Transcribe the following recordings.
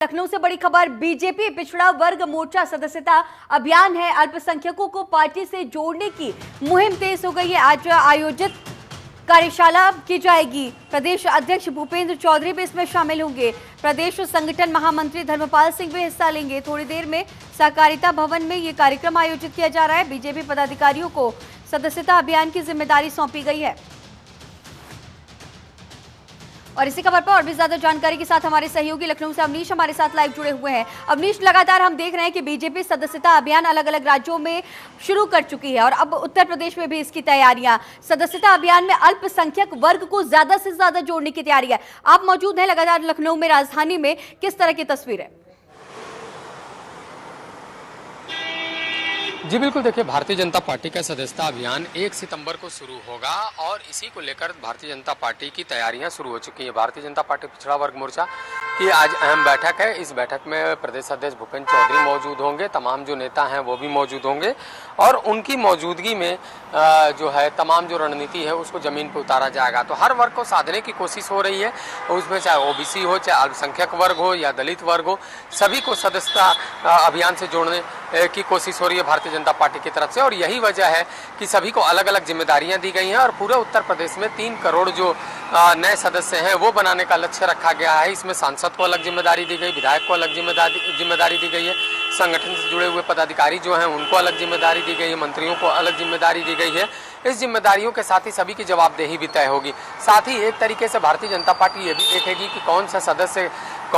लखनऊ से बड़ी खबर। बीजेपी पिछड़ा वर्ग मोर्चा सदस्यता अभियान है। अल्पसंख्यकों को पार्टी से जोड़ने की मुहिम तेज हो गई है। आज आयोजित कार्यशाला की जाएगी। प्रदेश अध्यक्ष भूपेंद्र चौधरी भी इसमें शामिल होंगे। प्रदेश संगठन महामंत्री धर्मपाल सिंह भी हिस्सा लेंगे। थोड़ी देर में सहकारिता भवन में ये कार्यक्रम आयोजित किया जा रहा है। बीजेपी पदाधिकारियों को सदस्यता अभियान की जिम्मेदारी सौंपी गई है। और इसी खबर पर और भी ज्यादा जानकारी के साथ हमारे सहयोगी लखनऊ से अवनीश हमारे साथ लाइव जुड़े हुए हैं। अवनीश, लगातार हम देख रहे हैं कि बीजेपी सदस्यता अभियान अलग अलग राज्यों में शुरू कर चुकी है और अब उत्तर प्रदेश में भी इसकी तैयारियां। सदस्यता अभियान में अल्पसंख्यक वर्ग को ज्यादा से ज्यादा जोड़ने की तैयारी है। आप मौजूद हैं लगातार लखनऊ में, राजधानी में, किस तरह की तस्वीर है? जी बिल्कुल, देखिए, भारतीय जनता पार्टी का सदस्यता अभियान 1 सितंबर को शुरू होगा और इसी को लेकर भारतीय जनता पार्टी की तैयारियां शुरू हो चुकी हैं। भारतीय जनता पार्टी पिछड़ा वर्ग मोर्चा की आज अहम बैठक है। इस बैठक में प्रदेश अध्यक्ष भूपेंद्र चौधरी मौजूद होंगे, तमाम जो नेता हैं वो भी मौजूद होंगे और उनकी मौजूदगी में जो है तमाम जो रणनीति है उसको जमीन पर उतारा जाएगा। तो हर वर्ग को साधने की कोशिश हो रही है, उसमें चाहे ओबीसी हो, चाहे अल्पसंख्यक वर्ग हो या दलित वर्ग हो, सभी को सदस्यता अभियान से जोड़ने की कोशिश हो रही है भारतीय जनता पार्टी की तरफ से। और यही वजह है कि सभी को अलग अलग जिम्मेदारियां दी गई हैं और पूरे उत्तर प्रदेश में 3 करोड़ जो नए सदस्य हैं वो बनाने का लक्ष्य रखा गया है। इसमें सांसद को अलग जिम्मेदारी दी गई, विधायक को अलग जिम्मेदारी दी गई है, संगठन से जुड़े हुए पदाधिकारी जो हैं उनको अलग जिम्मेदारी दी गई है, मंत्रियों को अलग जिम्मेदारी दी गई है। इस जिम्मेदारियों के साथ ही सभी की जवाबदेही भी तय होगी। साथ ही एक तरीके से भारतीय जनता पार्टी ये भी देखेगी कि कौन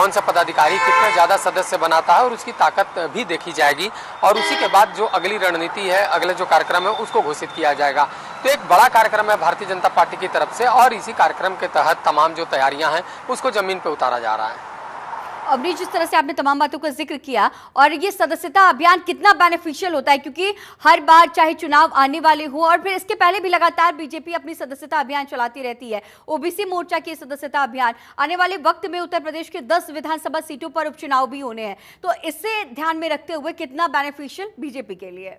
सा पदाधिकारी कितने ज्यादा सदस्य बनाता है और उसकी ताकत भी देखी जाएगी और उसी के बाद जो अगली रणनीति है, अगले जो कार्यक्रम है उसको घोषित किया जाएगा। तो एक बड़ा कार्यक्रम है भारतीय जनता पार्टी की तरफ से और इसी कार्यक्रम के तहत तमाम जो तैयारियां हैं उसको जमीन पर उतारा जा रहा है। अवनीश, जिस तरह से आपने तमाम बातों का जिक्र किया, और ये सदस्यता अभियान कितना बेनिफिशियल होता है, क्योंकि हर बार चाहे चुनाव आने वाले हो और फिर इसके पहले भी लगातार बीजेपी अपनी सदस्यता अभियान चलाती रहती है। ओबीसी मोर्चा की सदस्यता अभियान आने वाले वक्त में उत्तर प्रदेश के 10 विधानसभा सीटों पर उपचुनाव भी होने हैं, तो इससे ध्यान में रखते हुए कितना बेनिफिशियल बीजेपी के लिए?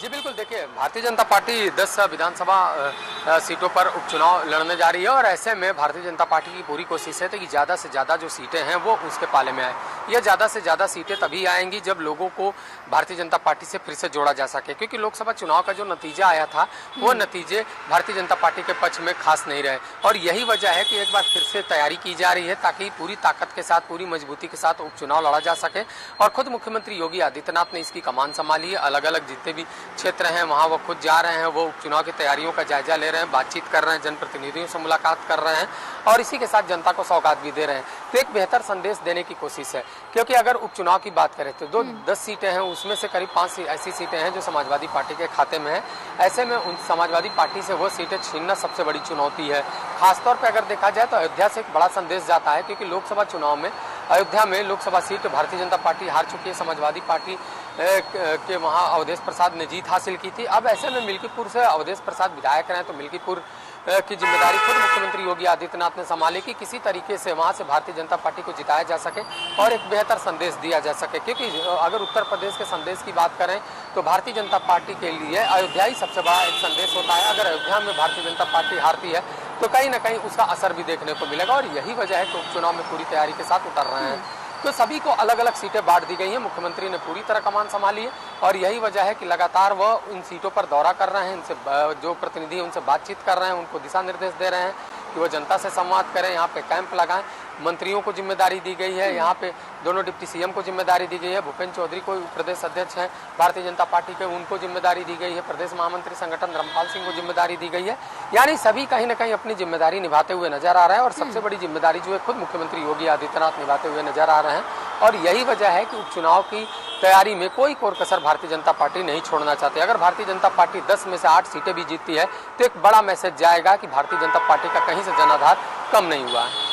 जी बिल्कुल, देखिए, भारतीय जनता पार्टी 10 विधानसभा सीटों पर उपचुनाव लड़ने जा रही है और ऐसे में भारतीय जनता पार्टी की पूरी कोशिश है कि ज़्यादा से ज़्यादा जो सीटें हैं वो उसके पाले में आए। ये ज़्यादा से ज़्यादा सीटें तभी आएंगी जब लोगों को भारतीय जनता पार्टी से फिर से जोड़ा जा सके, क्योंकि लोकसभा चुनाव का जो नतीजा आया था वो नतीजे भारतीय जनता पार्टी के पक्ष में खास नहीं रहे और यही वजह है कि एक बार फिर से तैयारी की जा रही है ताकि पूरी ताकत के साथ, पूरी मजबूती के साथ उपचुनाव लड़ा जा सके। और खुद मुख्यमंत्री योगी आदित्यनाथ ने इसकी कमान संभाली है। अलग अलग जितने भी क्षेत्र हैं वहाँ वो खुद जा रहे हैं, वो उपचुनाव की तैयारियों का जायजा ले रहे हैं, बातचीत कर रहे हैं, जनप्रतिनिधियों से मुलाकात कर रहे हैं और इसी के साथ जनता को सौगात भी दे रहे हैं। तो एक बेहतर संदेश देने की कोशिश है, क्योंकि अगर उपचुनाव की बात करें तो 10 सीटें हैं, उसमें से करीब 5 ऐसी सीटें हैं जो समाजवादी पार्टी के खाते में है। ऐसे में उन समाजवादी पार्टी से वो सीटें छीनना सबसे बड़ी चुनौती है। खासतौर पर अगर देखा जाए तो अयोध्या से एक बड़ा संदेश जाता है, क्योंकि लोकसभा चुनाव में अयोध्या में लोकसभा सीट भारतीय जनता पार्टी हार चुकी है। समाजवादी पार्टी के वहाँ अवधेश प्रसाद ने जीत हासिल की थी। अब ऐसे में मिल्कीपुर से अवधेश प्रसाद विधायक रहे तो मिल्कीपुर की जिम्मेदारी खुद मुख्यमंत्री योगी आदित्यनाथ ने संभाली कि किसी तरीके से वहाँ से भारतीय जनता पार्टी को जिताया जा सके और एक बेहतर संदेश दिया जा सके। क्योंकि अगर उत्तर प्रदेश के संदेश की बात करें तो भारतीय जनता पार्टी के लिए अयोध्या ही सबसे बड़ा एक संदेश होता है। अगर अयोध्या में भारतीय जनता पार्टी हारती है तो कहीं ना कहीं उसका असर भी देखने को मिलेगा और यही वजह है कि उपचुनाव में पूरी तैयारी के साथ उतर रहे हैं। तो सभी को अलग अलग सीटें बांट दी गई हैं। मुख्यमंत्री ने पूरी तरह कमान संभाली है और यही वजह है कि लगातार वह इन सीटों पर दौरा कर रहे हैं, इनसे जो प्रतिनिधि हैं उनसे बातचीत कर रहे हैं, उनको दिशा निर्देश दे रहे हैं कि वो जनता से संवाद करें, यहाँ पे कैंप लगाएं। मंत्रियों को जिम्मेदारी दी गई है, यहाँ पे दोनों डिप्टी सीएम को जिम्मेदारी दी गई है। भूपेंद्र चौधरी को प्रदेश अध्यक्ष हैं भारतीय जनता पार्टी के, उनको जिम्मेदारी दी गई है। प्रदेश महामंत्री संगठन धर्मपाल सिंह को जिम्मेदारी दी गई है। यानी सभी कहीं ना कहीं अपनी जिम्मेदारी निभाते हुए नजर आ रहे हैं और सबसे बड़ी जिम्मेदारी जो है खुद मुख्यमंत्री योगी आदित्यनाथ निभाते हुए नजर आ रहे हैं और यही वजह है कि उपचुनाव की तैयारी में कोई कोर कसर भारतीय जनता पार्टी नहीं छोड़ना चाहती। अगर भारतीय जनता पार्टी 10 में से 8 सीटें भी जीतती है तो एक बड़ा मैसेज जाएगा कि भारतीय जनता पार्टी का कहीं से जनाधार कम नहीं हुआ है।